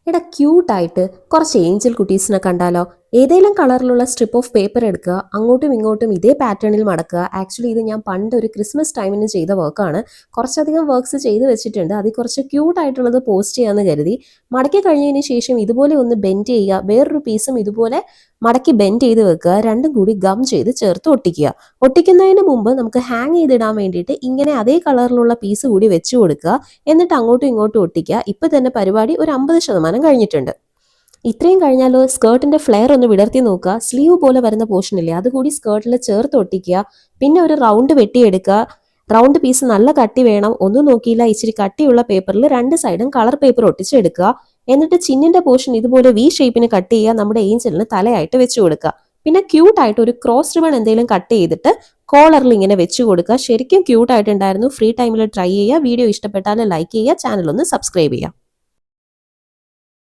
എടാ ക്യൂട്ടായിട്ട് കുറച്ച് ഏഞ്ചൽ കുട്ടീസിനെ കണ്ടാലോ? ഏതെങ്കിലും കളറിലുള്ള സ്ട്രിപ്പ് ഓഫ് പേപ്പർ എടുക്കുക, അങ്ങോട്ടും ഇങ്ങോട്ടും ഇതേ പാറ്റേണിൽ മടക്കുക. ആക്ച്വലി ഇത് ഞാൻ പണ്ട് ഒരു ക്രിസ്മസ് ടൈമിന് ചെയ്ത വർക്കാണ്. കുറച്ചധികം വർക്ക്സ് ചെയ്ത് വെച്ചിട്ടുണ്ട്. അതിൽ കുറച്ച് ക്യൂട്ടായിട്ടുള്ളത് പോസ്റ്റ് ചെയ്യാമെന്ന് കരുതി. മടക്കി കഴിഞ്ഞതിന് ശേഷം ഇതുപോലെ ഒന്ന് ബെൻഡ് ചെയ്യുക, വേറൊരു പീസും ഇതുപോലെ മടക്കി ബെൻഡ് ചെയ്ത് വെക്കുക, രണ്ടും കൂടി ഗം ചെയ്ത് ചേർത്ത് ഒട്ടിക്കുക. ഒട്ടിക്കുന്നതിന് മുമ്പ് നമുക്ക് ഹാങ് ചെയ്തിടാൻ വേണ്ടിയിട്ട് ഇങ്ങനെ അതേ കളറിലുള്ള പീസ് കൂടി വെച്ച് കൊടുക്കുക. എന്നിട്ട് അങ്ങോട്ടും ഇങ്ങോട്ടും ഒട്ടിക്കുക. ഇപ്പം തന്നെ പരിപാടി ഒരു 50% കഴിഞ്ഞിട്ടുണ്ട്. ഇത്രയും കഴിഞ്ഞാലോ സ്കേർട്ടിന്റെ ഫ്ലെയർ ഒന്ന് വിടർത്തി നോക്കുക. സ്ലീവ് പോലെ വരുന്ന പോർഷൻ ഇല്ലേ, അതുകൂടി സ്കേർട്ടിൽ ചേർത്ത് ഒട്ടിക്കുക. പിന്നെ ഒരു റൗണ്ട് വെട്ടിയെടുക്കുക. റൗണ്ട് പീസ് നല്ല കട്ടി വേണം. ഒന്നും നോക്കിയില്ല, ഇച്ചിരി കട്ടിയുള്ള പേപ്പറിൽ രണ്ട് സൈഡും കളർ പേപ്പർ ഒട്ടിച്ചെടുക്കുക. എന്നിട്ട് ചിന്നിന്റെ പോർഷൻ ഇതുപോലെ വി ഷേപ്പിന് കട്ട് ചെയ്യുക. നമ്മുടെ ഏഞ്ചലിന് തലയായിട്ട് വെച്ചു കൊടുക്കുക. പിന്നെ ക്യൂട്ടായിട്ട് ഒരു ക്രോസ് റിബൺ എന്തെങ്കിലും കട്ട് ചെയ്തിട്ട് കോളറിൽ ഇങ്ങനെ വെച്ചു കൊടുക്കുക. ശരിക്കും ക്യൂട്ടായിട്ടുണ്ടായിരുന്നു. ഫ്രീ ടൈമിൽ ട്രൈ ചെയ്യുക. വീഡിയോ ഇഷ്ടപ്പെട്ടാൽ ലൈക്ക് ചെയ്യുക, ചാനൽ ഒന്ന് സബ്സ്ക്രൈബ് ചെയ്യുക.